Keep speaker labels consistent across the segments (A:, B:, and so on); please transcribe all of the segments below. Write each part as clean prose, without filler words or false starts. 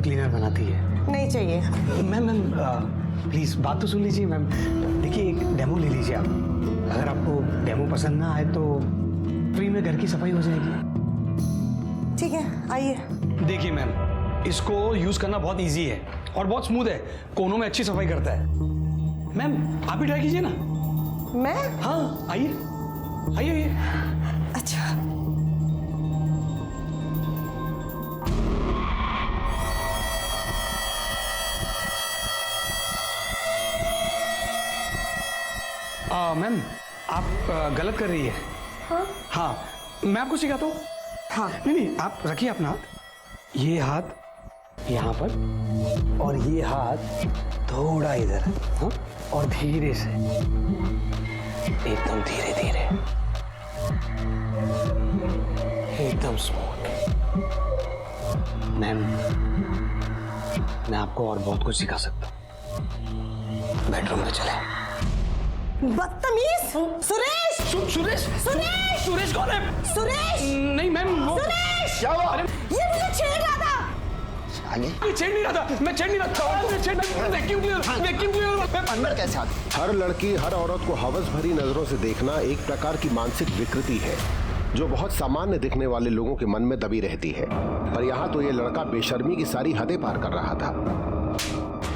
A: Cleaner बनाती है।
B: नहीं चाहिए।
A: मैम प्लीज बात तो सुन लीजिए मैम। देखिए एक डेमो ले लीजिए आप। अगर आपको डेमो पसंद ना आए तो फ्री में घर की सफाई हो जाएगी।
B: ठीक है, आइए।
A: देखिए मैम, इसको यूज करना बहुत इजी है और बहुत स्मूथ है, कोनों में अच्छी सफाई करता है। मैम आप भी ट्राई कीजिए ना।
B: मैं?
A: हाँ आइए आइए आइए।
B: अच्छा।
A: मैम आप गलत कर रही है।
B: हाँ?
A: हाँ मैं आपको सिखाता हूँ।
B: हाँ।
A: नहीं आप रखिए अपना हाथ, ये हाथ यहाँ पर और ये हाथ थोड़ा इधर, हाँ, और धीरे से, एकदम धीरे धीरे, एकदम स्मूथ। मैम मैं आपको और बहुत कुछ सिखा सकता हूँ। बेडरूम में चले।
B: बदतमीज! सुरेश!
A: सुरेश!
B: सुरेश!
A: सुरेश कौन है?
B: सुरेश!
A: नहीं मैम वो
B: सुरेश!
A: क्या हुआ? अरे
B: ये मुझे छेड़ रहा था।
C: आगे
A: मैं छेड़ नहीं रहा था, मैं छेड़ नहीं रहा था, मैं छेड़ नहीं, वैक्यूम क्लीनर
C: अंदर कैसे आते?
D: हर लड़की हर औरत को हवस भरी नजरों से देखना एक प्रकार की मानसिक विकृति है जो बहुत सामान्य दिखने वाले लोगों के मन में दबी रहती है। पर यहाँ तो ये लड़का बेशर्मी की सारी हदें पार कर रहा था।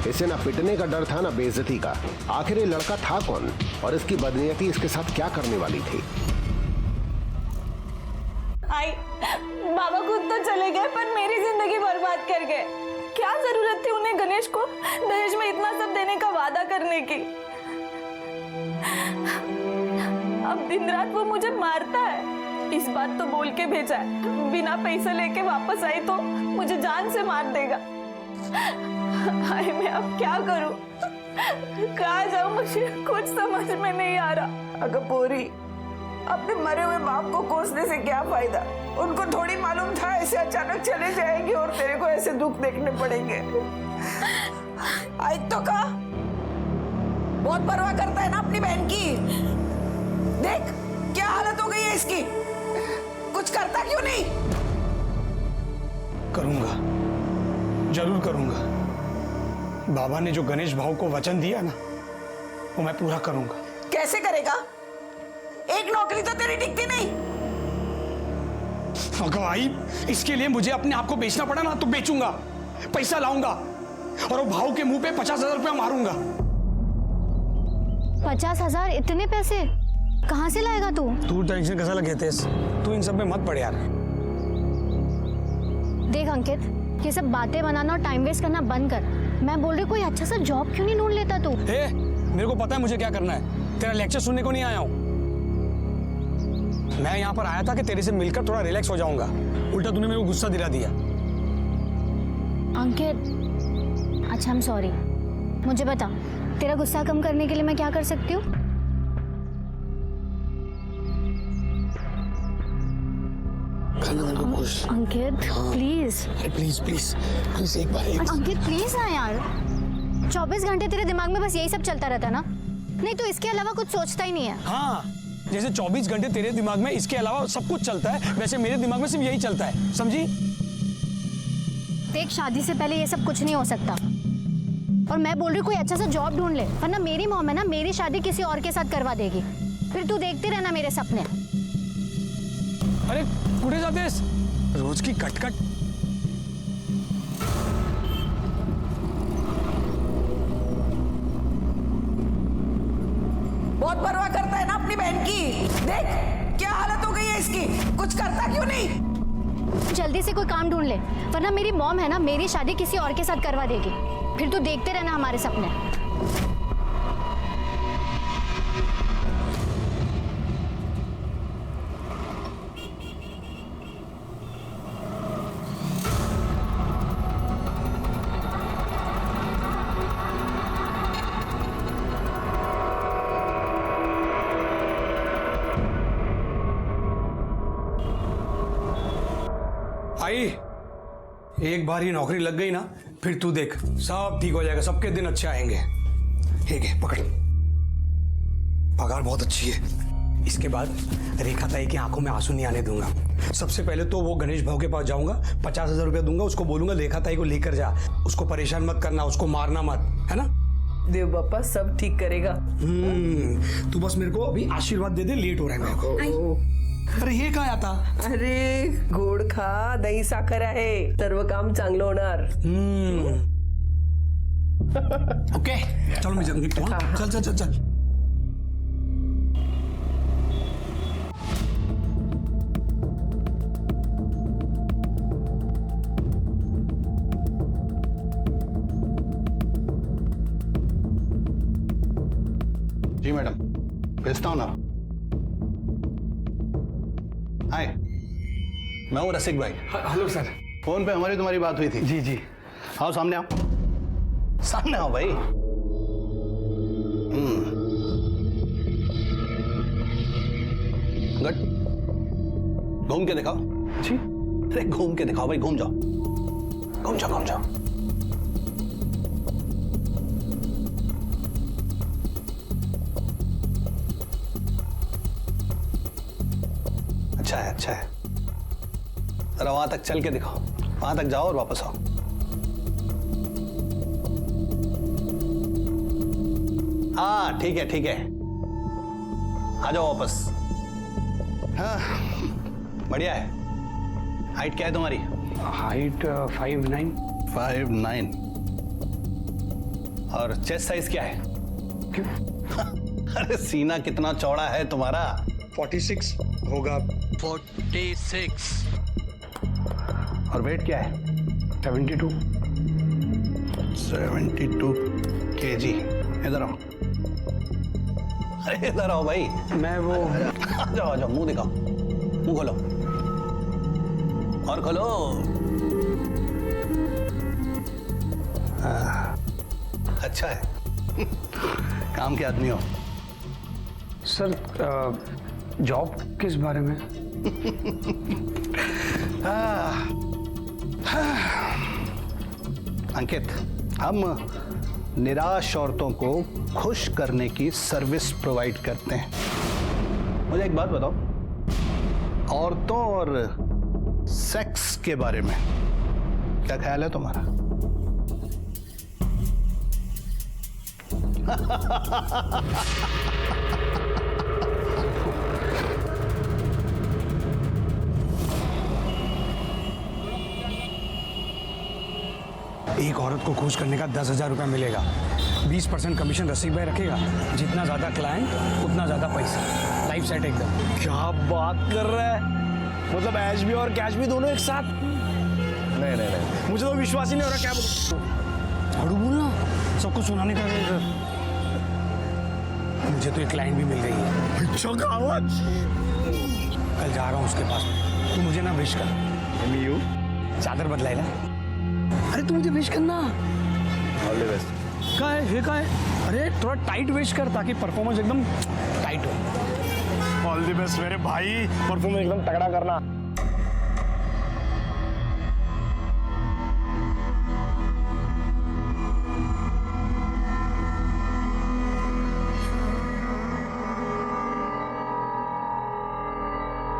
D: इसे ना पिटने का डर था ना बेइज्जती का। आखिर ये लड़का था कौन और इसकी बदनीयती इसके साथ क्या करने वाली थी?
E: आई बाबा खुद तो चले गए पर मेरी जिंदगी बर्बाद कर गए। क्या जरूरत थी उन्हें गणेश को दहेज में इतना सब देने का वादा करने की। अब दिन रात वो मुझे मारता है। इस बात तो बोल के भेजा है, बिना पैसे लेके वापस आई तो मुझे जान से मार देगा। हाय मैं अब क्या करूं, कहाँ जाऊं, मुझे कुछ समझ में नहीं आ रहा।
B: अगर पूरी अपने मरे हुए बाप को कोसने से क्या फायदा? उनको थोड़ी मालूम था ऐसे अचानक चले जाएंगे और तेरे को ऐसे दुख देखने पड़ेंगे। आज तो कहा बहुत परवाह करता है ना अपनी बहन की। देख क्या हालत हो गई है इसकी, कुछ करता क्यों नहीं?
A: करूंगा, जरूर करूंगा। बाबा ने जो गणेश भाव को वचन दिया ना, वो मैं पूरा करूंगा।
B: कैसे करेगा? एक नौकरी तो तेरी टिकती नहीं।
A: भाई इसके लिए मुझे अपने आप को बेचना पड़ा ना तो बेचूंगा, पैसा लाऊंगा और वो भाव के मुंह पे 50,000 रुपया मारूंगा।
F: 50,000? इतने पैसे कहाँ से लाएगा तू?
A: तू टेंशन कैसा लगे थे? तू इन सब में मत पड़ यार।
F: देख अंकित, ये सब बातें बनाना और टाइम वेस्ट करना बंद कर। मैं बोल रही कोई अच्छा सा जॉब क्यों नहीं ढूंढ लेता तू?
A: मेरे को पता है मुझे क्या करना है। तेरा लेक्चर सुनने को नहीं आया हूं। मैं यहाँ पर आया था कि तेरे से मिलकर थोड़ा रिलैक्स हो जाऊंगा। उल्टा तूने मेरे को गुस्सा दिला दिया।
F: अंकित अच्छा आई एम सॉरी। मुझे बता तेरा गुस्सा कम करने के लिए मैं क्या कर सकती हूँ? अंकित प्लीज
A: प्लीज प्लीज प्लीज एक बार
F: अंकित प्लीज ना यार। 24 घंटे तेरे दिमाग में बस यही सब चलता रहता ना? नहीं तो इसके अलावा कुछ सोचता ही नहीं है?
A: हाँ, जैसे 24 घंटे तेरे दिमाग में इसके अलावा सब कुछ चलता है, वैसे मेरे दिमाग में सिर्फ यही चलता है, समझी?
F: देख शादी से पहले ये सब कुछ नहीं हो सकता और मैं बोल रही कोई अच्छा सा जॉब ढूंढ ले, वरना मेरी मॉम है ना मेरी शादी किसी और के साथ करवा देगी। फिर तू देखते रहना मेरे सपने।
A: अरे कुठे जातेस? रोज की कटकट।
B: बहुत परवाह करता है ना अपनी बहन की। देख क्या हालत हो गई है इसकी, कुछ करता क्यों नहीं?
F: जल्दी से कोई काम ढूंढ ले, वरना मेरी मॉम है ना मेरी शादी किसी और के साथ करवा देगी। फिर तू देखते रहना हमारे सपने।
A: आई एक बार ही नौकरी लग गई ना, फिर तू देख सब ठीक हो जाएगा, सबके दिन अच्छे आएंगे। ठीक है पकड़, पगार बहुत अच्छी है, इसके बाद रेखा ताई की आंखों में आंसू नहीं आने दूंगा। सबसे पहले तो वो गणेश भाव के पास जाऊंगा, 50,000 रुपया दूंगा, उसको बोलूंगा रेखा ताई को लेकर जा, उसको परेशान मत करना, उसको मारना मत, है ना?
B: देव बापा सब ठीक करेगा।
A: तू बस मेरे को अभी आशीर्वाद दे दे, लेट हो रहा है मेरे को। अरे हे काय आता?
B: अरे गोड खा, दही साखर आहे, सर्व काम चांगलं होणार।
A: ओके चलो मैं निकलता हूं। चल चल चल चल।
C: जी मैडम, भेजता हूँ ना। हाय, मैं हूँ रसिक भाई।
A: Hello sir.
C: फोन पे हमारी तुम्हारी बात हुई थी।
A: जी जी।
C: आओ सामने आओ, सामने आओ भाई। गट, घूम के दिखाओ।
A: जी।
C: अरे घूम के दिखाओ भाई, घूम जाओ, घूम जाओ, घूम जाओ। अच्छा है, अच्छा है। जरा वहां तक चल के दिखाओ, वहां तक जाओ और वापस आओ। हाँ ठीक है, ठीक है, आ जाओ वापस। हाँ बढ़िया है। हाइट क्या है तुम्हारी?
A: हाइट 5'9".
C: 5'9". और चेस्ट साइज क्या है?
A: क्यों?
C: अरे सीना कितना चौड़ा है तुम्हारा?
A: 46 होगा।
C: 46। और वेट क्या है?
A: 72।
C: 72 kg। इधर आओ, अरे इधर आओ भाई।
A: मैं वो
C: आ जाओ, मुंह दिखाओ, मुंह खोलो और खोलो। अच्छा है। काम के आदमी हो।
A: सर जॉब किस बारे में?
C: अंकित, हम निराश औरतों को खुश करने की सर्विस प्रोवाइड करते हैं। मुझे एक बात बताओ, औरतों और सेक्स के बारे में क्या ख्याल है तुम्हारा?
A: एक औरत को खुश करने का 10,000 रुपया मिलेगा। 20% कमीशन रसिक भाई रखेगा। जितना ज्यादा क्लाइंट उतना ज्यादा पैसा। लाइफ सेट एकदम।
G: क्या बात कर रहा है? मतलब ऐश भी और कैश भी दोनों एक साथ? नहीं नहीं नहीं, मुझे तो विश्वास ही नहीं हो रहा। क्या
A: हड़ू बोलना, सबको सुनाने का। मुझे तो एक क्लाइंट भी मिल गई है।
G: अच्छा कहावत।
A: कल जा रहा हूँ उसके पास। तू मुझे ना विश कर। चादर बदलाएगा। अरे तू मुझे विश करना।
G: All the best.
A: का है? ये का है? अरे थोड़ा टाइट विश कर ताकि परफॉर्मेंस एकदम टाइट हो।
G: ऑल द बेस्ट मेरे भाई, परफॉर्मेंस एकदम तगड़ा करना।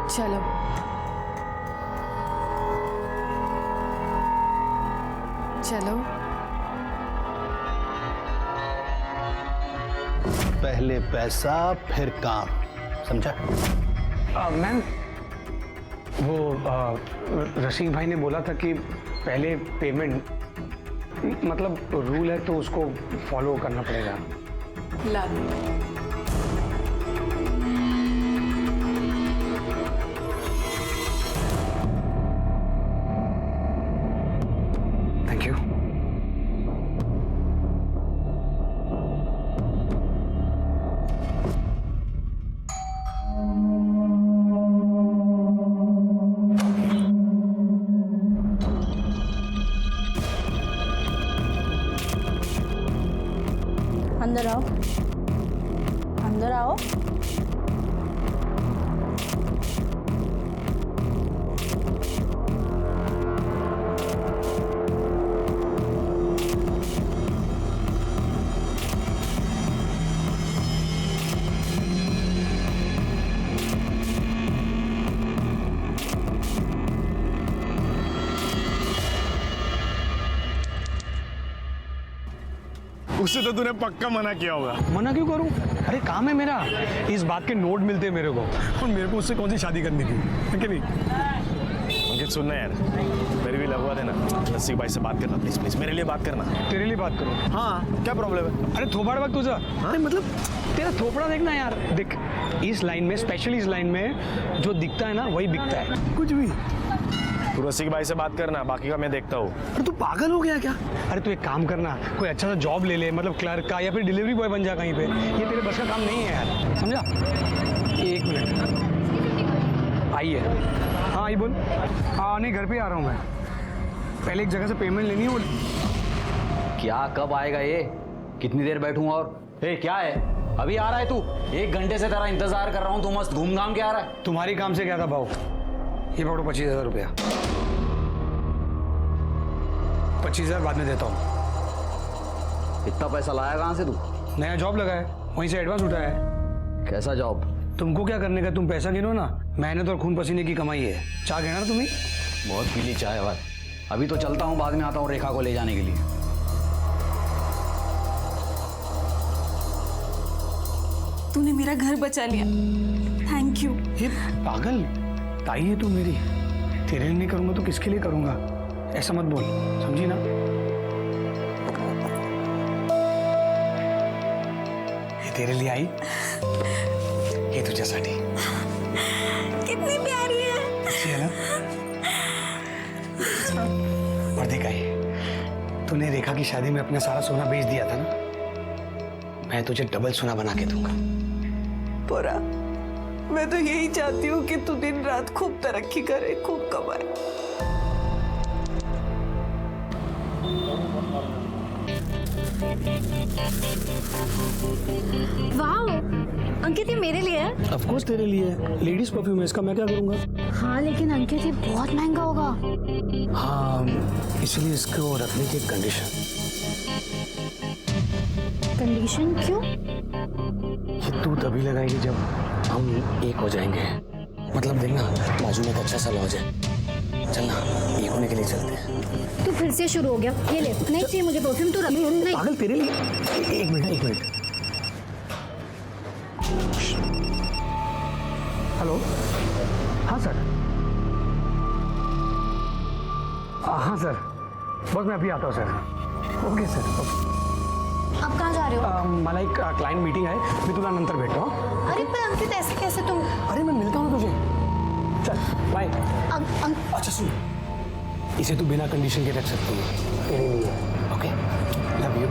E: चलो चलो।
C: पहले पैसा फिर काम, समझा?
A: मैम वो रसिक भाई ने बोला था कि पहले पेमेंट, मतलब रूल है तो उसको फॉलो करना पड़ेगा।
E: ला
A: थैंक यू।
F: अंदर आओ, अंदर आओ।
G: उससे तो तूने पक्का मना किया होगा।
A: मना क्यों करूं? अरे काम है मेरा, इस बात के नोट मिलते हैं मेरे को। और मेरे को उससे कौन सी शादी करनी थी, है कि नहीं?
G: अंकित सुनना यार, मेरी भी लगवा देना। रसिक भाई से बात करना प्लीज प्लीज, मेरे लिए बात करना।
A: तेरे लिए बात करूं?
G: हाँ क्या प्रॉब्लम है?
A: अरे थोपड़ वक्त तुझा, अरे मतलब तेरा थोपड़ा देखना यार। देख इस लाइन में, स्पेशली इस लाइन में जो दिखता है ना वही बिकता है, कुछ भी।
G: तू रसिक भाई से बात करना, बाकी का मैं देखता हूँ।
A: अरे तू पागल हो गया क्या? अरे तू एक काम करना, कोई अच्छा सा जॉब ले ले, मतलब क्लर्क का या फिर डिलीवरी बॉय बन जा कहीं पे। ये तेरे बस का काम नहीं है यार, समझा? एक मिनट, आइए। हाँ आई बोल। हाँ नहीं, घर पे आ रहा हूँ मैं। पहले एक जगह से पेमेंट लेनी है वो।
H: क्या कब आएगा ये? कितनी देर बैठूं? और क्या है, अभी आ रहा है तू? 1 घंटे से तेरा इंतजार कर रहा हूं, तू मस्त घूम घाम के आ रहा है।
A: तुम्हारी काम से क्या था भाव? ये पकड़ो 25,000 रुपया। 25,000 बाद में देता हूँ।
H: इतना पैसा लाया कहाँ से तू?
A: नया जॉब लगा है, वहीं से एडवांस उठाया है।
H: कैसा जॉब?
A: तुमको क्या करने का, तुम पैसा गिनो ना, मेहनत और खून पसीने की कमाई है। चाह गिना ना तुम्हें?
H: बहुत पीली चाय है भाई। अभी तो चलता हूँ, बाद में आता हूँ रेखा को ले जाने के लिए।
E: तूने मेरा घर बचा लिया, थैंक यू।
A: ये पागल ताई है तू मेरी, तेरे लिए नहीं करूंगा तो किसके लिए करूंगा? ऐसा मत बोल, समझी ना? ये तेरे लिए आई, ये तुझ्यासाठी।
E: कितनी प्यारी है।
A: अच्छी है ना? और देखा ही, तूने रेखा की शादी में अपना सारा सोना बेच दिया था ना, मैं तुझे डबल सोना बना के दूंगा।
B: पोरा, मैं तो यही चाहती हूँ कि तू दिन रात खूब तरक्की करे, खूब कमाए।
F: वाह अंकित, ये मेरे लिए है।
A: ऑफ कोर्स तेरे लिए है, लेडीज परफ्यूम है इसका, मैं क्या करूंगा?
F: हाँ लेकिन अंकित ये बहुत महंगा होगा।
A: हाँ इसलिए इसको रखने की कंडीशन।
F: कंडीशन क्यों?
A: ये तू तभी लगाएगी जब हम एक हो जाएंगे। मतलब देखना, बाजू में एक अच्छा सा लॉज है, चलना एक होने के लिए चलते हैं।
F: तू फिर से शुरू हो गया। ये ले, नहीं चाहिए मुझे परफ्यूम, तू रख। नहीं
A: पागल तेरे लिए। एक मिनट। हेलो, हाँ सर। हाँ सर, बस मैं अभी आता हूँ सर। Okay sir, okay.
F: आप कहाँ जा रहे हो?
A: मला एक क्लाइंट मीटिंग है, मी तुला नंतर भेटतो।
F: अरे पर अंकित ऐसे कैसे तुम?
A: अरे मैं मिलता हूँ ना तुझे, चल बाय। अच्छा सुन, इसे तू बिना कंडीशन के रख सकती है, तेरे लिए। Okay, love you.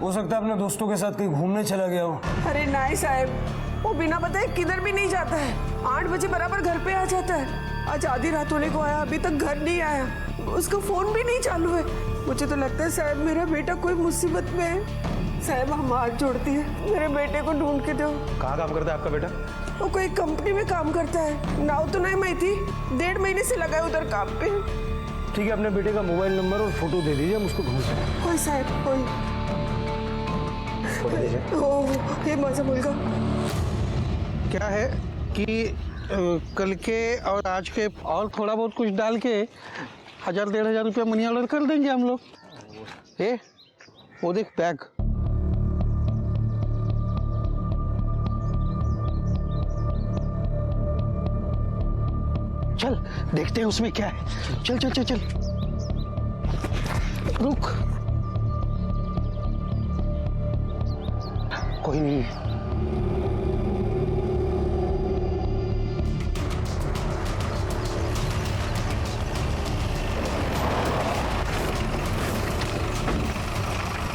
I: हो सकता है अपने दोस्तों के साथ कहीं घूमने चला गया हो।
B: अरे नाई साहब, वो बिना बताए किधर भी नहीं जाता है। 8 बजे बराबर घर पे आ जाता है। आज आधी रात होने को आया, अभी तक घर नहीं आया। उसका फोन भी नहीं चालू है। मुझे तो लगता है साहब मेरा बेटा कोई मुसीबत में है। साहब हम हाथ जोड़ती है, मेरे बेटे को ढूंढ के दो।
G: कहाँ काम करता है आपका बेटा?
B: वो कोई कंपनी में काम करता है, नाव तो नहीं माहिती। 1.5 महीने से लगा है उधर काम पे।
A: ठीक है, अपने बेटे का मोबाइल नंबर और फोटो दे दीजिए, हम उसको ढूंढते हैं।
B: होय साहब, होय। हे माझा मुलगा।
I: क्या है कि कल के और आज के और थोड़ा बहुत कुछ डाल के 1,000-1,500 रुपया मनी ऑर्डर कर देंगे हम लोग। वो देख बैग। चल देखते हैं उसमें क्या है। चल चल चल चल, रुक। कोई नहीं है।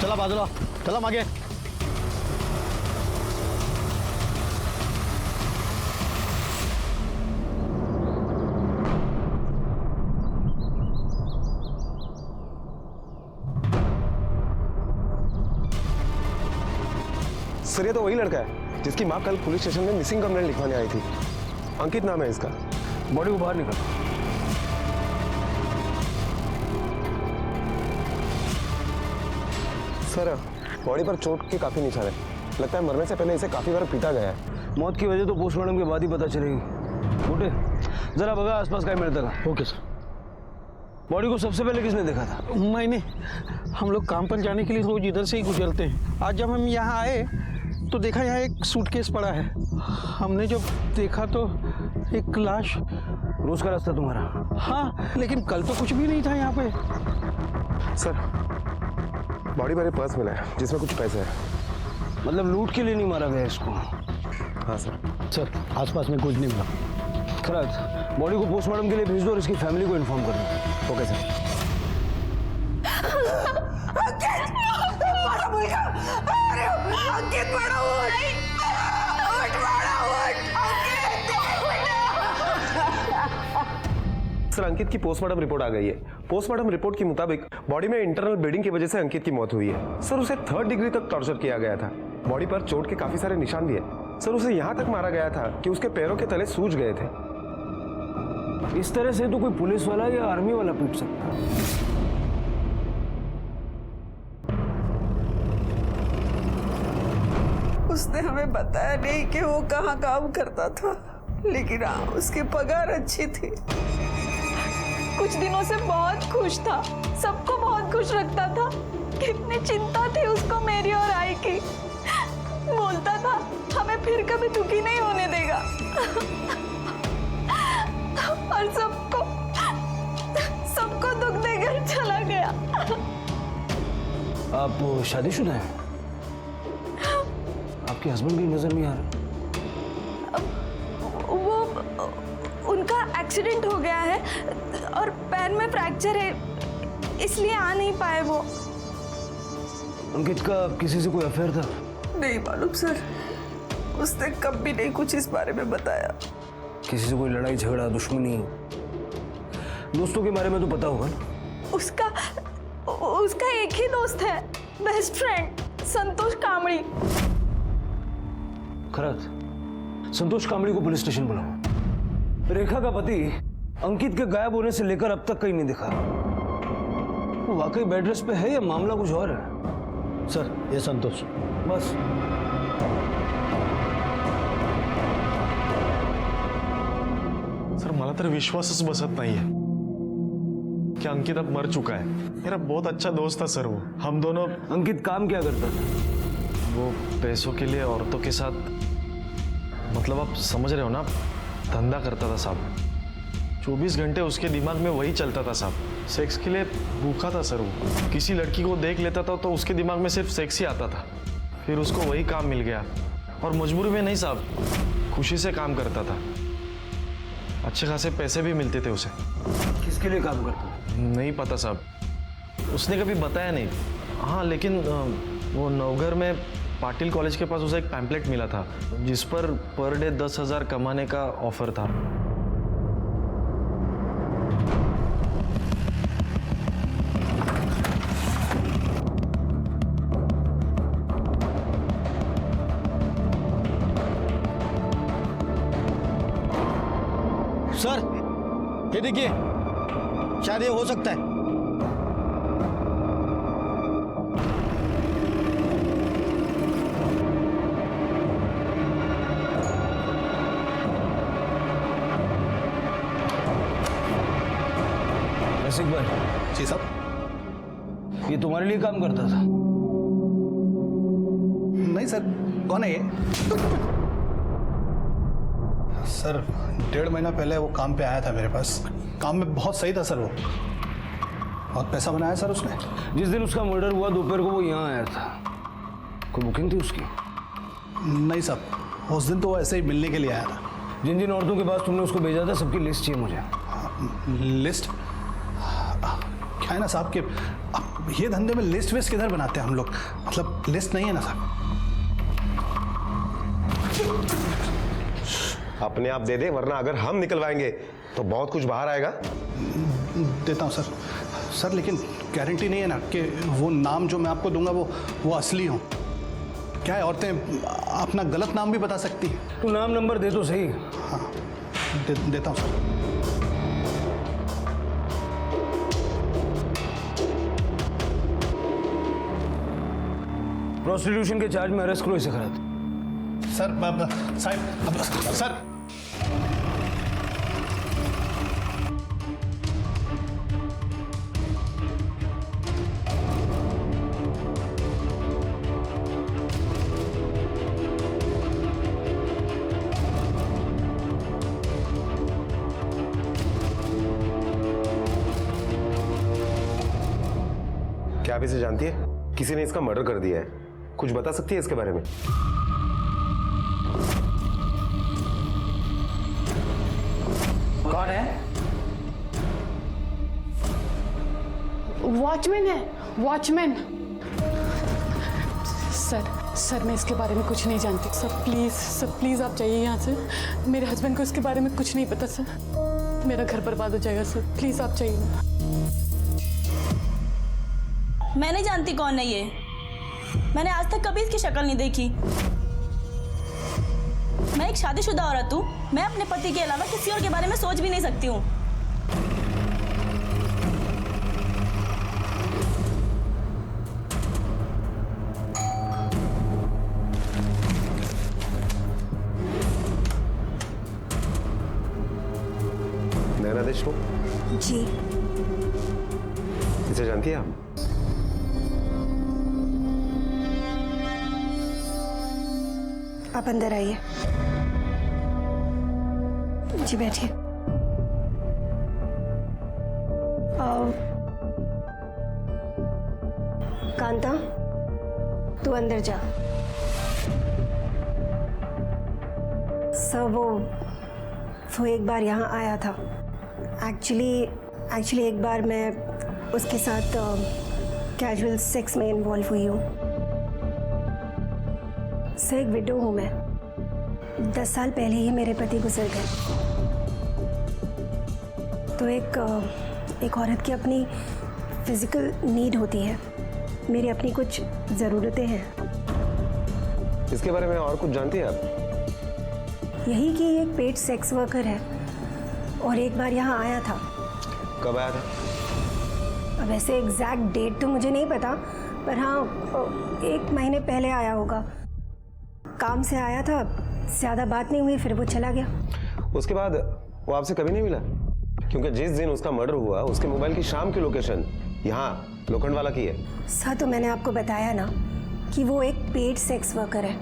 C: चला बाजूला, चला मागे।
G: सर ये तो वही लड़का है।
J: जिसकी माँ कल पुलिस स्टेशन में मिसिंग कंप्लेंट लिखवाने आई थी। अंकित नाम है इसका।
A: बॉडी को बाहर निकल।
J: सर बॉडी पर चोट के काफी निशान है। लगता है मरने से पहले इसे काफी बार पीटा गया है।
A: मौत की वजह तो पोस्टमार्टम के बाद ही पता चलेगी। उठे जरा बगा आसपास काय मिलता का। Okay sir. बॉडी को सबसे पहले किसने देखा था?
I: मैंने। हम लोग काम पर जाने के लिए रोज इधर से ही गुजरते हैं। आज जब हम यहाँ आए तो देखा यहाँ एक सूटकेस पड़ा है। हमने जब देखा तो एक लाश।
A: रोज का रास्ता तुम्हारा?
I: हाँ, लेकिन कल तो कुछ भी नहीं था यहाँ पे।
J: सर बॉडी पर पर्स मिला है जिसमें कुछ पैसे हैं।
A: मतलब लूट के लिए नहीं मारा गया इसको?
J: हाँ सर।
A: सर आसपास में कुछ नहीं मिला। खराब, बॉडी को पोस्टमार्टम के लिए भेज दो और इसकी फैमिली को इन्फॉर्म कर दो।
J: Okay sir.
B: बड़ा मुलगा, अरे अंकित बड़ा उठ, बड़ा उठ,
J: सर अंकित की पोस्टमार्टम रिपोर्ट आ गई है। पोस्टमार्टम रिपोर्ट के मुताबिक बॉडी में इंटरनल ब्लीडिंग की वजह से अंकित की मौत हुई है। सर उसे 3rd डिग्री तक टॉर्चर किया गया था। बॉडी पर चोट के काफी सारे निशान भी है। सर उसे यहाँ तक मारा गया था कि उसके पैरों के तले सूज गए थे।
A: इस तरह से तो कोई पुलिस वाला या आर्मी वाला पीट सकता है।
B: उसने हमें बताया नहीं कि वो कहाँ काम करता था, लेकिन हाँ उसकी पगार अच्छी थी।
E: कुछ दिनों से बहुत खुश था, सबको बहुत खुश रखता था। कितनी चिंता थी उसको मेरी और आई की। बोलता था हमें फिर कभी दुखी नहीं होने देगा। और सबको दुख देकर चला गया।
A: आप शादीशुदा हैं? आपके हस्बैंड की नजर नहीं आ रहा।
E: वो उनका एक्सीडेंट हो गया है और पैर में फ्रैक्चर है, इसलिए आ नहीं पाए वो।
A: अंकित का किसी से कोई अफेयर था?
B: नहीं मालूम सर, उसने कभी नहीं कुछ इस बारे में बताया।
A: किसी से कोई लड़ाई झगड़ा दुश्मनी? दोस्तों के बारे में तो पता होगा ना?
E: उसका एक ही दोस्त है, बेस्ट फ्रेंड, संतोष कामड़ी।
A: खरत, संतोष कामड़ी को पुलिस स्टेशन बुलाओ। रेखा का पति अंकित के गायब होने से लेकर अब तक कहीं नहीं दिखा। वो वाकई बेड रेस्ट पे है या मामला कुछ और है?
C: सर ये संतोष।
A: बस
K: सर मला तर विश्वासच बसत नाहीये कि अंकित अब मर चुका है। मेरा बहुत अच्छा दोस्त था सर वो। हम दोनों।
A: अंकित काम क्या करता था?
K: वो पैसों के लिए औरतों के साथ, मतलब आप समझ रहे हो ना, धंधा करता था साहब। 24 घंटे उसके दिमाग में वही चलता था साहब। सेक्स के लिए भूखा था सर वो। किसी लड़की को देख लेता था तो उसके दिमाग में सिर्फ सेक्स ही आता था। फिर उसको वही काम मिल गया और मजबूरी में नहीं साहब, खुशी से काम करता था। अच्छे खासे पैसे भी मिलते थे उसे।
A: किसके लिए काम करता?
K: नहीं पता साहब, उसने कभी बताया नहीं। हाँ लेकिन वो नवघर में पाटिल कॉलेज के पास उसे एक पैम्पलेट मिला था जिस पर डे 10,000 कमाने का ऑफर था।
G: सर ये देखिए, शायद ये हो सकता है।
A: रसिक भाई।
C: जी साहब।
A: ये तुम्हारे लिए काम करता था?
C: नहीं सर, कौन है ये? सर 1.5 महीना पहले वो काम पे आया था मेरे पास। काम में बहुत सही था सर वो। बहुत पैसा बनाया सर उसने।
A: जिस दिन उसका मर्डर हुआ दोपहर को वो यहाँ आया था। कोई बुकिंग थी उसकी?
C: नहीं साहब, उस दिन तो वो ऐसे ही मिलने के लिए आया था।
A: जिन जिन औरतों के पास तुमने उसको भेजा था सबकी लिस्ट चाहिए मुझे।
C: लिस्ट? क्या है ना साहब कि अब ये धंधे में लिस्ट वेस्ट किधर बनाते हैं हम लोग, मतलब लिस्ट नहीं है ना साहब।
J: अपने आप दे दे, वरना अगर हम निकलवाएंगे तो बहुत कुछ बाहर आएगा।
C: देता हूँ सर। सर लेकिन गारंटी नहीं है ना कि वो नाम जो मैं आपको दूंगा वो असली हो। क्या है, औरतें अपना गलत नाम भी बता सकती हैं।
I: तू नाम नंबर दे तो सही।
C: हाँ, देता हूँ सर।
I: प्रोस्टिट्यूशन के चार्ज में अरेस्ट करो इसे खराब।
C: सर साहब सर,
J: क्या आप इसे जानती है? किसी ने इसका मर्डर कर दिया है। कुछ बता सकती है इसके बारे में?
H: कौन है?
L: वॉचमैन है, वॉचमैन। सर मैं इसके बारे में कुछ नहीं जानती। सर प्लीज आप जाइए यहाँ से। मेरे हस्बैंड को इसके बारे में कुछ नहीं पता सर। मेरा घर बर्बाद हो जाएगा सर, प्लीज आप जाइए।
E: मैं नहीं जानती कौन है ये। मैंने आज तक कभी इसकी शक्ल नहीं देखी। मैं एक शादीशुदा औरत हूँ। मैं अपने पति के अलावा किसी और के बारे में सोच भी नहीं सकती हूँ।
J: नैना देशमुख
B: जी।
J: इसे जानती है आप?
B: आप अंदर आइए। जी बैठिए। कांता, तू अंदर जा। सर वो एक बार यहाँ आया था। एक्चुअली एक बार मैं उसके साथ कैजुअल सेक्स में इन्वॉल्व हुई हूँ। सर एक विडो हूँ मैं। 10 साल पहले ही मेरे पति गुजर गए। तो एक औरत की अपनी फिजिकल नीड होती है। मेरी अपनी कुछ ज़रूरतें हैं।
J: इसके बारे में और कुछ जानती है आप?
B: यही कि एक पेड सेक्स वर्कर है और एक बार यहाँ आया था।
J: कब आया था?
B: अब वैसे एग्जैक्ट डेट तो मुझे नहीं पता, पर हाँ 1 महीने पहले आया होगा। काम से आया था, ज़्यादा बात नहीं हुई, फिर वो चला गया।
J: उसके बाद वो आपसे कभी नहीं मिला? क्योंकि जिस दिन उसका मर्डर हुआ उसके मोबाइल की शाम की लोकेशन यहाँ लोखंडवाला की है।
B: सर तो मैंने आपको बताया ना कि वो एक पेड सेक्स वर्कर है।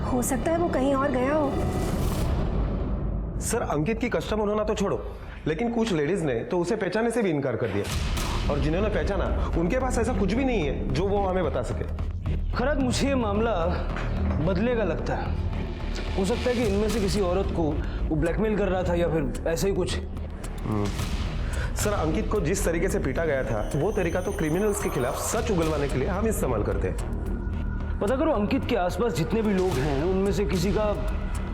B: हो सकता है वो कहीं और गया हो।
J: सर अंकित की कस्टमर होना तो छोड़ो, लेकिन कुछ लेडीज ने तो उसे पहचानने से भी इनकार कर दिया। और जिन्होंने पहचाना उनके पास ऐसा कुछ भी नहीं है जो वो हमें बता सके।
I: खरद मुझे ये मामला बदलेगा लगता है। हो सकता है कि इनमें से किसी औरत को वो ब्लैकमेल कर रहा था या फिर ऐसे ही कुछ।
J: सर अंकित को जिस तरीके से पीटा गया था वो तरीका तो क्रिमिनल्स के खिलाफ सच उगलवाने के लिए हम इस्तेमाल करते हैं।
I: पता करो अंकित के आसपास जितने भी लोग हैं उनमें से किसी का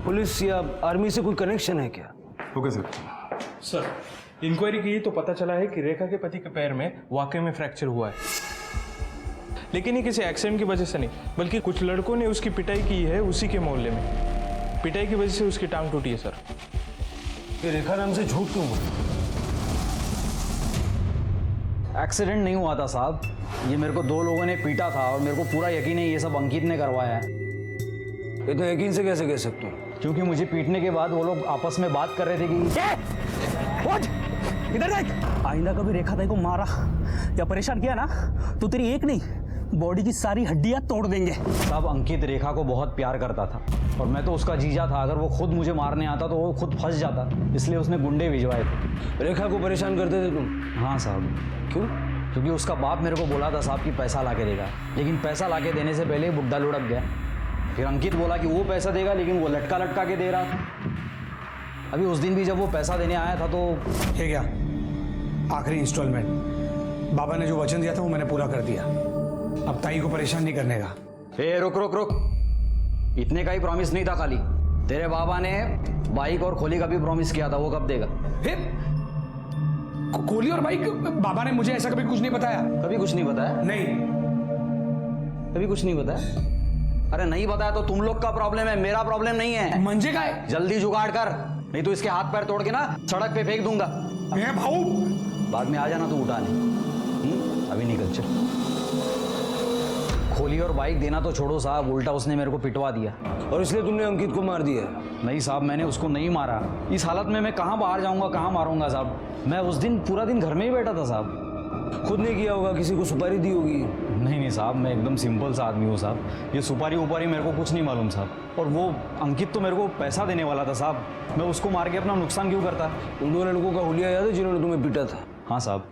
I: पुलिस या आर्मी से कोई कनेक्शन है क्या?
J: Okay sir.
K: सर इंक्वायरी की तो पता चला है कि रेखा के पति के पैर में वाकई में फ्रैक्चर हुआ है, लेकिन ये किसी एक्सीडेंट की वजह से नहीं, बल्कि कुछ लड़कों ने उसकी पिटाई की है उसी के मोहल्ले में। पिटाई की वजह से उसकी टांग टूटी है सर।
I: ये रेखा नाम से झूठ क्यों बोला?
H: एक्सीडेंट नहीं हुआ था साहब, ये मेरे को 2 लोगों ने पीटा था और मेरे को पूरा यकीन है ये सब अंकित ने करवाया है।
I: इतना यकीन से कैसे कह सकते हो?
H: क्योंकि मुझे पीटने के बाद वो लोग आपस में बात कर रहे थे कि
A: इधर देख, आइंदा कभी रेखा ताई को मारा या परेशान किया ना तो तेरी एक नहीं बॉडी की सारी हड्डियां तोड़ देंगे।
H: साहब अंकित रेखा को बहुत प्यार करता था और मैं तो उसका जीजा था। अगर वो खुद मुझे मारने आता तो वो खुद फंस जाता, इसलिए उसने गुंडे भिजवाए थे।
I: रेखा को परेशान करते थे तुम?
H: हाँ साहब।
I: क्यों?
H: क्योंकि उसका बाप मेरे को बोला था साहब कि पैसा ला के देगा, लेकिन पैसा ला के देने से पहले बुड्ढा लुढ़क गया। फिर अंकित बोला कि वो पैसा देगा, लेकिन वो लटका लटका के दे रहा था। अभी उस दिन भी जब वो पैसा देने आया था तो
A: ये क्या आखिरी इंस्टॉलमेंट, बाबा ने जो वचन दिया था वो मैंने पूरा कर दिया। अब ताई को परेशान नहीं करने का।
H: ए रुक रुक रुक, इतने का ही प्रॉमिस नहीं था खाली। तेरे बाबा ने बाइक और खोली का भी प्रॉमिस किया था, वो कब देगा?
A: कोहली और बाइक? बाबा ने मुझे ऐसा कभी कुछ नहीं बताया।
H: कभी कुछ नहीं बताया?
A: नहीं,
H: कभी कुछ नहीं बताया। अरे नहीं बताया तो तुम लोग का प्रॉब्लम है, मेरा प्रॉब्लम नहीं है।
A: मंजे का है
H: जल्दी जुगाड़ कर, नहीं तो इसके हाथ पैर तोड़ के ना सड़क पे फेंक दूंगा।
A: भाऊ।
H: बाद में आ जाना तू उठाने। अभी निकल चल। खोली और बाइक देना तो छोड़ो साहब, उल्टा उसने मेरे को पिटवा दिया।
G: और इसलिए तुमने अंकित को मार दिया?
H: नहीं साहब, मैंने उसको नहीं मारा। इस हालत में मैं कहाँ बाहर जाऊंगा, कहाँ मारूंगा साहब। मैं उस दिन पूरा दिन घर में ही बैठा था साहब।
G: खुद ने किया होगा, किसी को सुपारी दी होगी।
H: नहीं साहब, मैं एकदम सिंपल सा आदमी हूँ साहब। ये सुपारी उपारी मेरे को कुछ नहीं मालूम साहब। और वो अंकित तो मेरे को पैसा देने वाला था साहब, मैं उसको मार के अपना नुकसान क्यों करता।
G: उन दो लड़कों का हुलिया याद है जिन्होंने तुम्हें पीटा था?
H: हाँ साहब।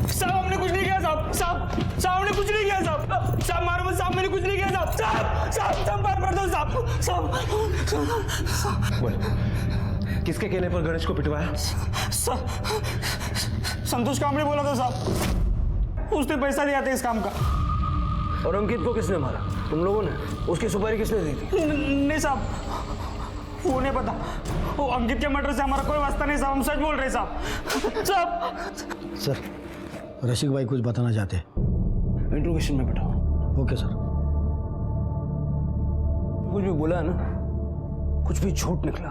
A: साहब हमने कुछ नहीं किया साहब। साहब हमने कुछ नहीं किया साहब। साहब मारो मत साहब, मैंने कुछ नहीं किया साहब। साहब पैर पड़ दो साहब।
J: किसके कहने पर गणेश को पिटवाया?
A: संतोष काम ने बोला था साहब, उसने पैसा दिया था इस काम का।
G: और अंकित को किसने मारा? तुम लोगों ने? उसकी सुपारी किसने दी थी?
A: नहीं साहब, वो नहीं पता। वो अंकित के मर्डर से हमारा कोई वास्ता नहीं साहब, हम सच बोल रहे साहब।
G: सर, रसिक भाई कुछ बताना चाहते हैं, इंट्रोगेशन में बैठाओ। Okay sir. कुछ भी बोला है ना, कुछ भी झूठ निकला,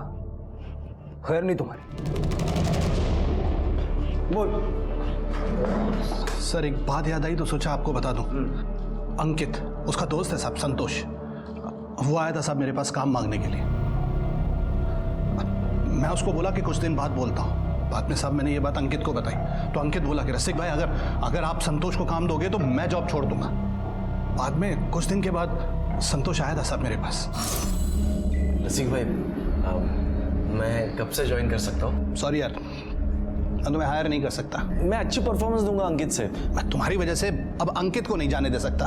G: खैर नहीं तुम्हारी। बोल।
C: सर एक बात याद आई तो सोचा आपको बता दूं। अंकित, उसका दोस्त है साहब संतोष, वो आया था साहब मेरे पास काम मांगने के लिए। मैं उसको बोला कि कुछ दिन बाद बोलता हूँ। बाद में साहब मैंने ये बात अंकित को बताई तो अंकित बोला कि रसिक भाई अगर आप संतोष को काम दोगे तो मैं जॉब छोड़ दूंगा। बाद में कुछ दिन के बाद संतोष आया था साहब मेरे पास।
K: रसिक भाई, मैं कब से ज्वाइन कर सकता हूँ?
C: सॉरी यार, मैं तुम्हें हायर नहीं कर सकता।
K: मैं अच्छी परफॉर्मेंस दूंगा अंकित से।
C: मैं तुम्हारी वजह से अब अंकित को नहीं जाने दे सकता।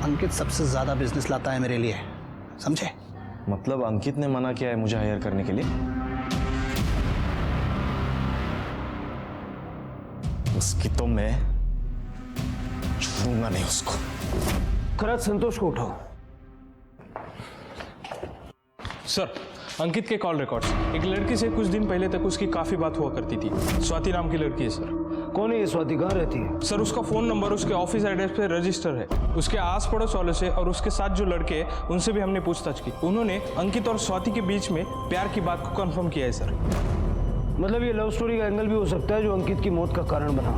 C: अंकित सबसे ज्यादा बिजनेस लाता है मेरे लिए, समझे?
K: मतलब अंकित ने मना किया है मुझे हायर करने के लिए? उसकी तो मैं छोड़ूंगा नहीं उसको।
G: खराज संतोष को उठाओ।
M: सर, अंकित के कॉल रिकॉर्ड्स। एक लड़की से कुछ दिन पहले तक उसकी काफी बात हुआ करती थी। स्वाति नाम की लड़की है सर।
G: कौन है ये स्वाति, कहाँ रहती है?
M: सर उसका फोन नंबर उसके ऑफिस एड्रेस पे रजिस्टर है। उसके आस पड़ोस वालों से और उसके साथ जो लड़के हैं उनसे भी हमने पूछताछ की। उन्होंने अंकित और स्वाति के बीच में प्यार की बात को कंफर्म किया है सर।
G: मतलब ये लव स्टोरी का एंगल भी हो सकता है जो अंकित की मौत का कारण बना।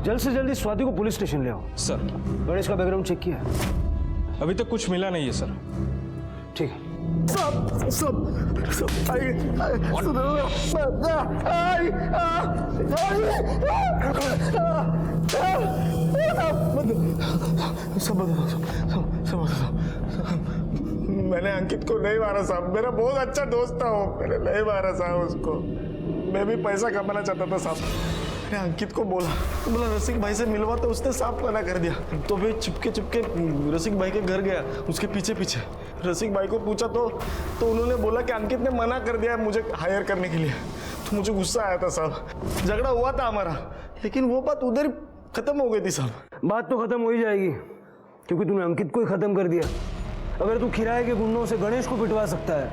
G: जल्द से जल्दी स्वाति को पुलिस स्टेशन ले आओ।
M: सर,
G: गणेश का बैकग्राउंड चेक किया?
M: अभी तक कुछ मिला नहीं है सर।
G: ठीक है।
J: मैंने अंकित को नहीं मारा साहब, मेरा बहुत अच्छा दोस्त था वो। मैंने नहीं मारा साहब उसको, मैं भी पैसा कमाना चाहता था साहब। मैंने अंकित को बोला रसिक भाई से मिलवा, तो उसने साफ मना कर दिया। तो मैं चुपके रसिक भाई के घर गया, उसके पीछे रसिक भाई को पूछा तो उन्होंने बोला कि अंकित ने मना कर दिया मुझे हायर करने के लिए। तो मुझे गुस्सा आया था साहब, झगड़ा हुआ था हमारा, लेकिन वो बात उधर खत्म हो गई थी साहब।
G: बात तो खत्म हो ही जाएगी क्योंकि तूने अंकित को ही खत्म कर दिया। अगर तू किराए के गुंडों से गणेश को पिटवा सकता है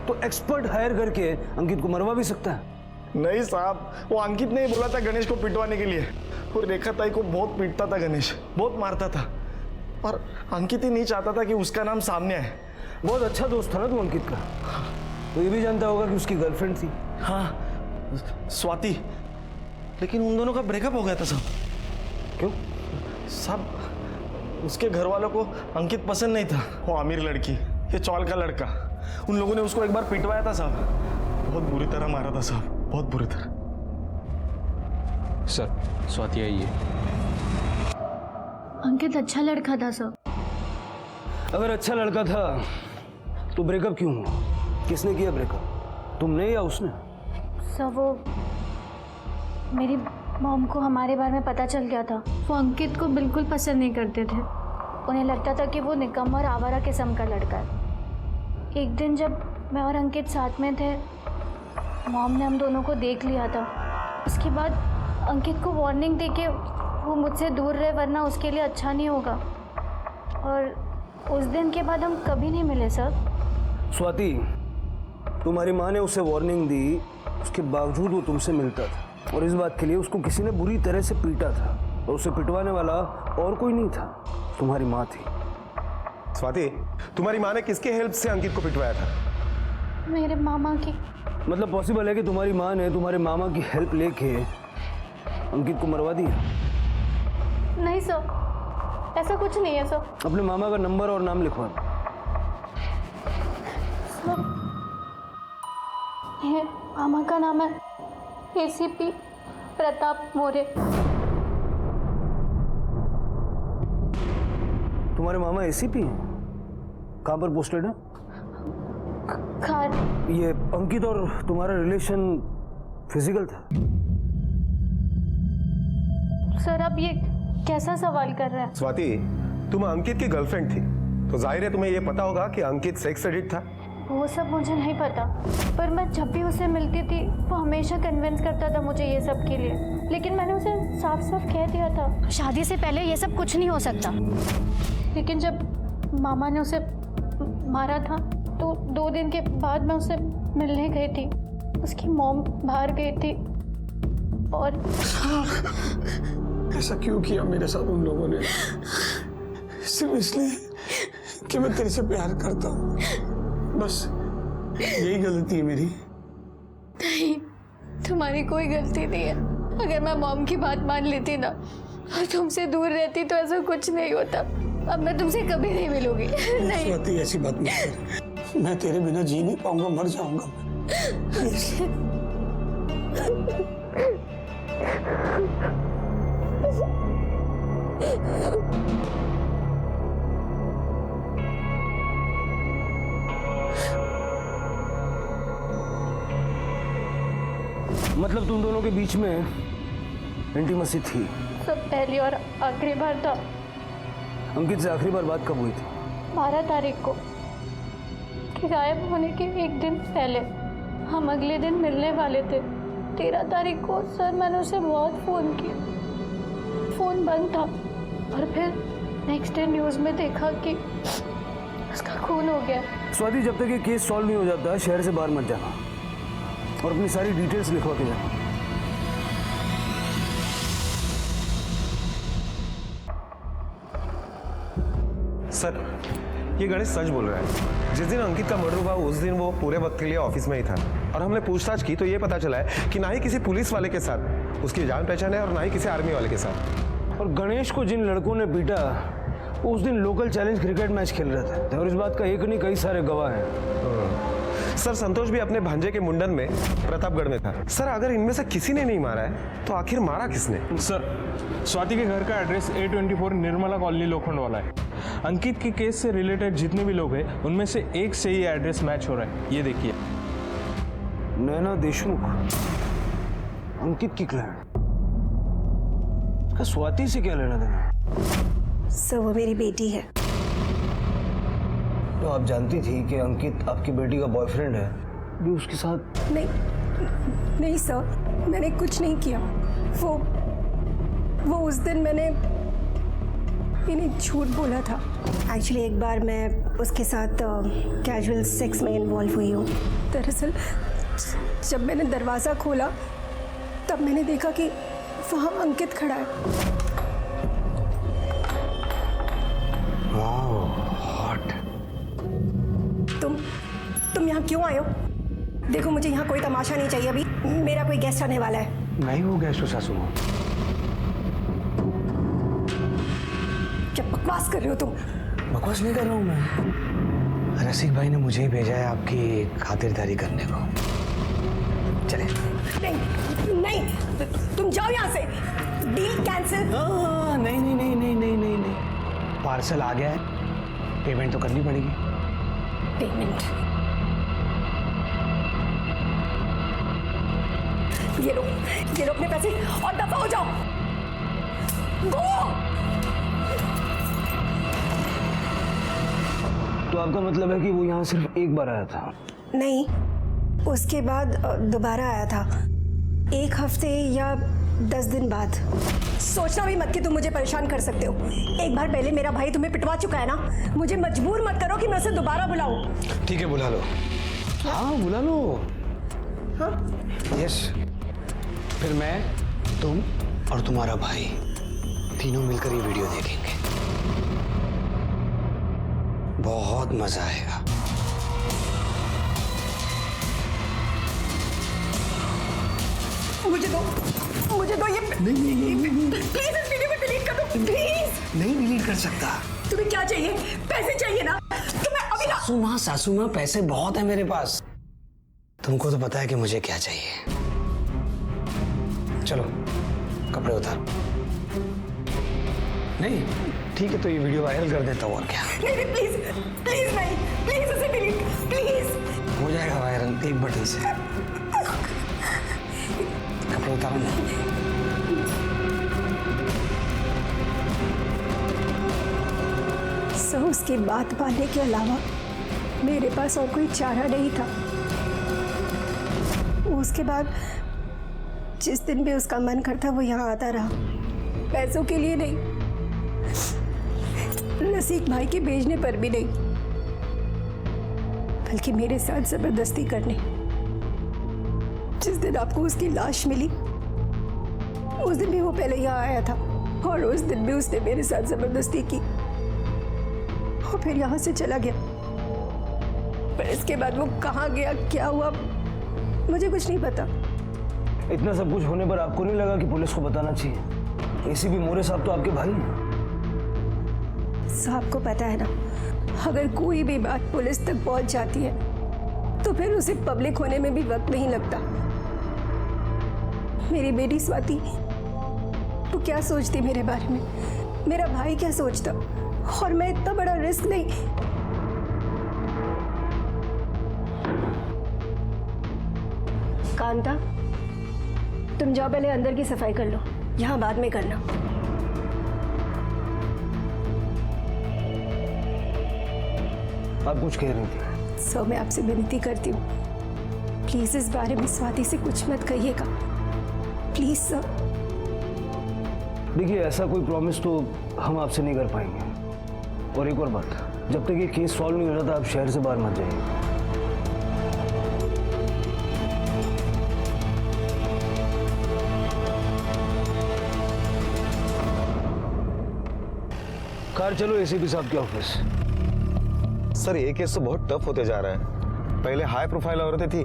G: तो एक्सपर्ट हायर करके अंकित को मरवा भी सकता है।
J: नहीं साहब, वो अंकित ने ही बोला था गणेश को पिटवाने के लिए। और रेखा ताई को बहुत पीटता था गणेश, बहुत मारता था, और अंकित ही नहीं चाहता था कि उसका नाम सामने आए।
G: बहुत अच्छा दोस्त था ना तू अंकित का। तो ये भी जानता होगा कि उसकी गर्लफ्रेंड थी।
J: हाँ, स्वाति, लेकिन उन दोनों का ब्रेकअप हो गया था साहब।
G: क्यों
J: साहब? उसके घर वालों को अंकित पसंद नहीं था। वो अमीर लड़की, ये चौल का लड़का, उन लोगों ने उसको एक बार पिटवाया था साहब, बहुत बुरी तरह मारा था साहब, बहुत बुरी तरह।
M: सर, स्वाति आई है।
F: अंकित अच्छा लड़का था सर।
G: अगर अच्छा लड़का था तो ब्रेकअप क्यों हुआ? किसने किया ब्रेकअप, तुमने या उसने?
F: सर वो मेरी मॉम को हमारे बारे में पता चल गया था। वो अंकित को बिल्कुल पसंद नहीं करते थे। उन्हें लगता था कि वो निकम्मा और आवारा किस्म का लड़का है। एक दिन जब मैं और अंकित साथ में थे, मॉम ने हम दोनों को देख लिया था। उसके बाद अंकित को वार्निंग देके वो मुझसे दूर रहे, वरना उसके लिए अच्छा नहीं होगा। और उस दिन के बाद हम कभी नहीं मिले सर।
G: स्वाति, तुम्हारी माँ ने उसे वार्निंग दी, उसके बावजूद वो तुमसे मिलता था। और इस बात के लिए उसको किसी ने बुरी तरह से पीटा था और उसे पिटवाने वाला और कोई नहीं था, तुम्हारी माँ थी।
J: स्वाति, तुम्हारी माँ ने किसके हेल्प से अंकित को पिटवाया था?
F: मेरे मामा की।
G: मतलब पॉसिबल है कि तुम्हारी माँ ने तुम्हारे मामा की हेल्प लेके अंकित को मरवा दिया?
F: नहीं सर, ऐसा कुछ नहीं है सर।
G: अपने मामा का नंबर और नाम लिखवा।
F: ये मामा का नाम है एसीपी प्रताप मोरे।
G: तुम्हारे मामा एसीपी हैं? कहाँ पर पोस्टेड है?
F: खान।
G: ये अंकित और तुम्हारा रिलेशन फिजिकल था?
F: सर अब ये कैसा सवाल कर रहे हैं?
J: स्वाति, तुम अंकित की गर्लफ्रेंड थी तो जाहिर है तुम्हें यह पता होगा कि अंकित सेक्स एडिक्ट था।
F: वो सब मुझे नहीं पता, पर मैं जब भी उसे मिलती थी वो हमेशा कन्विंस करता था मुझे ये सब के लिए, लेकिन मैंने उसे साफ साफ कह दिया था शादी से पहले ये सब कुछ नहीं हो सकता। लेकिन जब मामा ने उसे मारा था तो 2 दिन के बाद मैं उसे मिलने गई थी। उसकी मॉम बाहर गई थी और
A: ऐसा क्यों किया मेरे साथ उन लोगों ने? सिर्फ इसलिए कि मैं तेरे से प्यार करता हूँ, बस यही गलती है मेरी।
F: नहीं, तुम्हारी कोई गलती नहीं है। अगर मैं मॉम की बात मान लेती ना और तुमसे दूर रहती तो ऐसा कुछ नहीं होता। अब मैं तुमसे कभी नहीं मिलूंगी। नहीं
A: स्वाति, ऐसी बात मत कर। मैं तेरे बिना जी नहीं पाऊंगा, मर जाऊंगा
G: मतलब तुम दोनों के बीच में इंटीमेसी थी?
F: सब पहली और आखिरी बार था।
G: अंकित से आखिरी बार बात कब हुई थी?
F: 12 तारीख को, कि गायब होने के 1 दिन पहले। हम अगले दिन मिलने वाले थे। 13 तारीख को सर मैंने उसे बहुत फ़ोन किया, फ़ोन बंद था। और फिर नेक्स्ट डे न्यूज़ में देखा कि उसका खून हो गया।
G: स्वाति, जब तक ये केस सॉल्व नहीं हो जाता शहर से बाहर मत जाना और अपनी सारी डिटेल्स लिखवा के जाना।
J: सर, ये गणेश सच बोल रहा है। जिस दिन अंकित का मर्डर हुआ उस दिन वो पूरे वक्त के लिए ऑफिस में ही था और हमने पूछताछ की तो ये पता चला है कि ना ही किसी पुलिस वाले के साथ उसकी जान पहचान है और ना ही किसी आर्मी वाले के साथ।
G: और गणेश को जिन लड़कों ने पीटा वो उस दिन लोकल चैलेंज क्रिकेट मैच खेल रहे थे और इस बात का एक नहीं कई सारे गवाह हैं।
J: सर, संतोष भी अपने भांजे के मुंडन में प्रतापगढ़ में था। सर, अगर इनमें से किसी ने नहीं मारा है तो आखिर मारा किसने?
M: सर, स्वाति के घर का एड्रेस A24 निर्मला कॉलोनी लोखंड वाला है। अंकित के केस से रिलेटेड जितने भी लोग हैं उनमें से एक से ही एड्रेस मैच हो रहा है। ये देखिए,
G: नैना देशमुख, अंकित की क्लाइंट। स्वाति से क्या लेना देना?
N: सर, वो मेरी बेटी है।
G: तो आप जानती थी कि अंकित आपकी बेटी का बॉयफ्रेंड है, भी उसके साथ?
N: नहीं सर, मैंने कुछ नहीं किया। वो उस दिन मैंने इन्हें झूठ बोला था। एक्चुअली एक बार मैं उसके साथ कैजुअल सेक्स में इन्वॉल्व हुई हूँ। दरअसल जब मैंने दरवाज़ा खोला तब मैंने देखा कि वहाँ अंकित खड़ा है।
G: हॉट।
N: तुम यहाँ क्यों आए हो? देखो, मुझे यहाँ कोई तमाशा नहीं चाहिए। अभी मेरा कोई गेस्ट आने वाला है।
A: मैं ही वो गेस्ट हूँ सासू माँ।
N: क्या बकवास कर रहे हो तुम?
A: बकवास नहीं कर रहा हूँ मैं। रसिक भाई ने मुझे ही भेजा है आपकी खातिरदारी करने को। चले।
N: नहीं, तुम जाओ यहाँ से। Deal cancel.
A: नहीं। पार्सल आ गया है, पेमेंट तो करनी पड़ेगी।
N: पेमेंट? ये लो अपने पैसे और दफा हो जाओ। गो।
G: तो आपका मतलब है कि वो यहाँ सिर्फ एक बार आया था?
N: नहीं, उसके बाद दोबारा आया था, 1 हफ्ते या 10 दिन बाद। सोचना भी मत कि तुम मुझे परेशान कर सकते हो। एक बार पहले मेरा भाई तुम्हें पिटवा चुका है ना। मुझे मजबूर मत करो कि मैं उसे दोबारा बुलाऊं।
A: ठीक है, बुला लो। हाँ, बुला लो।
N: हाँ?
A: यस। फिर मैं, तुम और तुम्हारा भाई तीनों मिलकर ये वीडियो देखेंगे। बहुत मजा आएगा।
N: मुझे दो ये प्लीज इस वीडियो को डिलीट कर दो प्लीज।
A: नहीं डिलीट कर सकता।
N: तुम्हें क्या चाहिए? पैसे चाहिए ना? तो मैं अभी
A: सासू माँ पैसे बहुत है मेरे पास। तुमको तो पता है कि मुझे क्या चाहिए। चलो कपड़े उतार। नहीं ठीक है तो ये वीडियो वायरल कर देता हूँ और क्या।
N: नहीं प्लीज प्लीज नहीं, प्लीज उसे डिलीट प्लीज।
A: हो जाएगा वायरल एक बटन से। कपड़े उतारो ना।
N: सो उसकी बात मानने के अलावा मेरे पास और कोई चारा नहीं था। उसके बाद जिस दिन भी उसका मन करता वो यहाँ आता रहा, पैसों के लिए नहीं, नसीक भाई के भेजने पर भी नहीं, बल्कि मेरे साथ जबरदस्ती करने। जिस दिन आपको उसकी लाश मिली उस दिन भी वो पहले यहाँ आया था और उस दिन भी उसने मेरे साथ जबरदस्ती की और फिर यहाँ से चला गया। पर इसके बाद वो कहाँ गया, क्या हुआ, मुझे कुछ नहीं पता।
G: इतना सब कुछ होने पर आपको नहीं लगा कि पुलिस को बताना चाहिए? एसीपी मोरे साहब तो आपके भाई हैं।
N: साहब को पता है ना, अगर कोई भी बात पुलिस तक पहुंच जाती है तो फिर उसे पब्लिक होने में भी वक्त नहीं लगता। मेरी बेटी स्वाति वो क्या सोचती मेरे बारे में, मेरा भाई क्या सोचता, और मैं इतना बड़ा रिस्क नहीं। कांता तुम जाओ, पहले अंदर की सफाई कर लो, यहाँ बाद में करना।
G: आप कुछ कह रही थी?
N: सो मैं आपसे विनती करती हूँ, प्लीज इस बारे में स्वाति से कुछ मत कहिएगा, प्लीज सर।
G: देखिए ऐसा कोई प्रॉमिस तो हम आपसे नहीं कर पाएंगे। और एक और बात, जब तक ये केस सॉल्व नहीं हो जाता आप शहर से बाहर मत जाइए। कार चलो एसीपी साहब के ऑफिस।
J: सर ये केस तो बहुत टफ होते जा रहा है। पहले हाई प्रोफाइल औरतें थी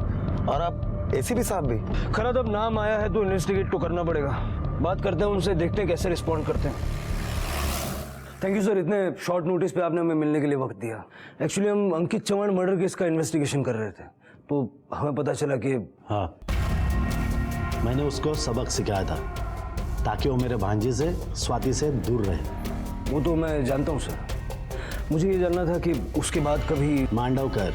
J: और अब एसीपी साहब भी।
G: खैर अब नाम आया है तो इन्वेस्टिगेट तो करना पड़ेगा। बात करते हैं उनसे, देखते हैं कैसे रिस्पॉन्ड करते हैं। थैंक यू सर, इतने शॉर्ट नोटिस पे आपने हमें मिलने के लिए वक्त दिया। एक्चुअली हम अंकित चौहान मर्डर केस का इन्वेस्टिगेशन कर रहे थे तो हमें पता चला कि
O: हाँ, मैंने उसको सबक सिखाया था ताकि वो मेरे भांजी से स्वाति से दूर रहे।
G: वो तो मैं जानता हूँ सर, मुझे ये जानना था कि उसके बाद कभी
O: मांडवकर,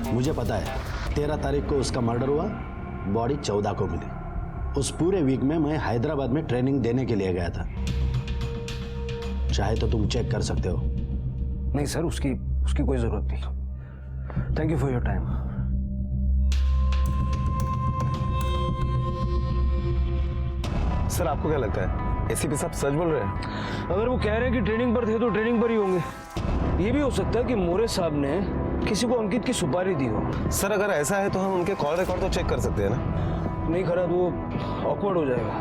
O: मुझे पता है 13 तारीख को उसका मर्डर हुआ, बॉडी 14 को मिली। उस पूरे वीक में मैं हैदराबाद में ट्रेनिंग देने के लिए गया था, चाहे तो तुम चेक कर सकते हो।
G: नहीं सर, उसकी कोई जरूरत नहीं। Thank you for your time.
J: Sir आपको क्या लगता है एसीपी साहब सच बोल रहे हैं?
G: अगर वो कह रहे हैं कि ट्रेनिंग पर थे तो ट्रेनिंग पर ही होंगे। ये भी हो सकता है कि मोरे साहब ने किसी को अंकित की सुपारी दी हो।
J: सर अगर ऐसा है तो हम उनके कॉल रिकॉर्ड तो चेक कर सकते हैं ना?
G: नहीं करा तो ऑकवर्ड हो जाएगा।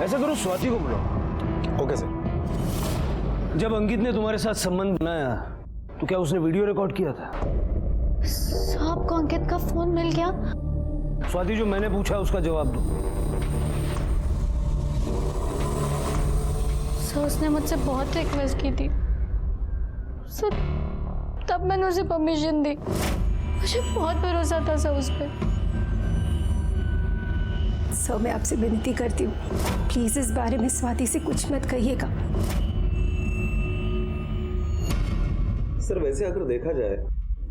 G: ऐसा करो, स्वाति को बुलाओ।
J: Okay sir.
G: जब अंकित ने तुम्हारे साथ संबंध बनाया तो क्या उसने वीडियो रिकॉर्ड किया था?
F: साहब को अंकित का फोन मिल गया?
G: स्वाति जो मैंने पूछा उसका जवाब दो।
F: सर उसने मुझसे बहुत रिक्वेस्ट की थी सर, तब मैंने उसे परमिशन दी। मुझे बहुत भरोसा था सर उस पर।
N: सर मैं आपसे विनती करती हूँ, प्लीज इस बारे में स्वाति से कुछ मत कहिएगा।
J: सर वैसे अगर देखा जाए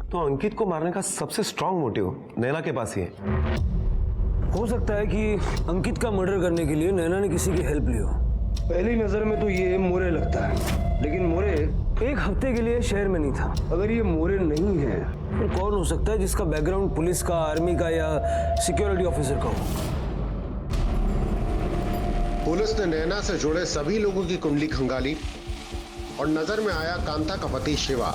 J: तो अंकित को मारने का सबसे स्ट्रांग मोटिव नैना के पास ही है।
G: हो सकता है कि अंकित का मर्डर करने के लिए नैना ने किसी की हेल्प ली हो। पहली नजर में तो ये मोरे लगता है, लेकिन मोरे एक हफ्ते के लिए शहर में नहीं था। अगर ये मोरे नहीं है तो कौन हो सकता है जिसका बैकग्राउंड पुलिस का, आर्मी का या सिक्योरिटी ऑफिसर का हो?
D: पुलिस ने नैना से जुड़े सभी लोगों की कुंडली खंगाली और नजर में आया कांता का पति शिवा।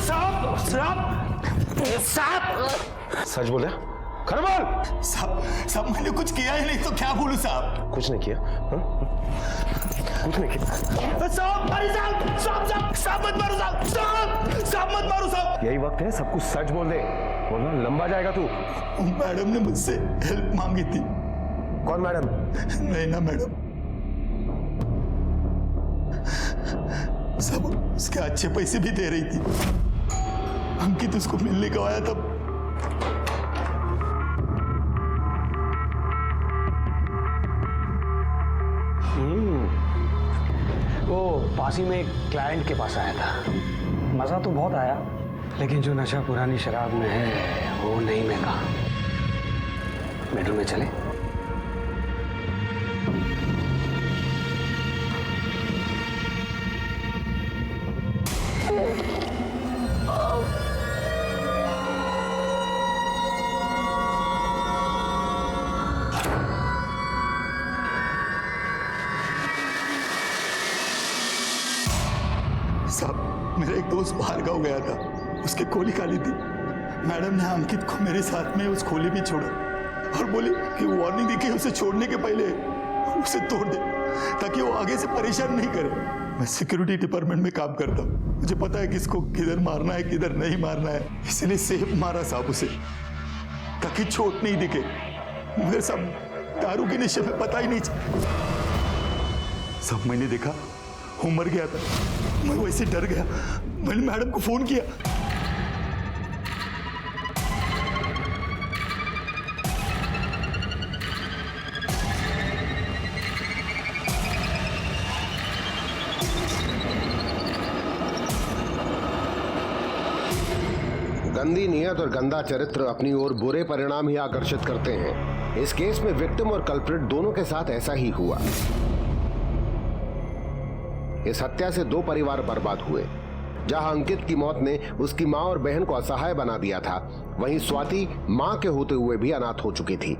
C: साहब साहब साहब
J: सच बोले? खरा बोल।
C: साहब मैंने कुछ किया ही नहीं तो क्या बोलूं साहब?
J: कुछ नहीं किया? कुछ नहीं किया।
C: साहब मत मारो साहब मत मारो साहब।
J: यही वक्त है सब कुछ सच बोल दे, वरना लंबा जाएगा तू।
C: मैडम ने मुझसे हेल्प मांगी थी।
J: कौन मैडम?
C: नैना मैडम। सब उसके अच्छे पैसे भी दे रही थी। अंकित उसको मिलने को आया तब
A: वो पास ही में एक क्लाइंट के पास आया था। मज़ा तो बहुत आया, लेकिन जो नशा पुरानी शराब में है वो नहीं मैं कहा। बेडरूम में चले?
C: साहब मेरा एक दोस्त बाहर गाँव गया था, उसकी खोली खाली थी। मैडम ने अंकित को मेरे साथ में उस खोली में छोड़ा और बोली कि वार्निंग दी कि उसे छोड़ने के पहले उसे तोड़ दे ताकि वो आगे से परेशान नहीं करे। मैं सिक्योरिटी डिपार्टमेंट में काम करता हूँ, मुझे पता है किसको किधर मारना है किधर नहीं मारना है, इसलिए सेफ मारा साहब उसे ताकि चोट नहीं दिखे। मगर साहब दारू के नशे में पता ही नहीं सब मैंने देखा वो मर गया था। मैं वैसे डर गया, मैंने मैडम को फोन किया।
D: गंदी नीयत और गंदा चरित्र अपनी ओर बुरे परिणाम ही आकर्षित करते हैं। इस केस में विक्टिम और कल्प्रिट दोनों के साथ ऐसा ही हुआ। इस हत्या से 2 परिवार बर्बाद हुए। जहां अंकित की मौत ने उसकी मां और बहन को असहाय बना दिया था, वहीं स्वाति मां के होते हुए भी अनाथ हो चुकी थी।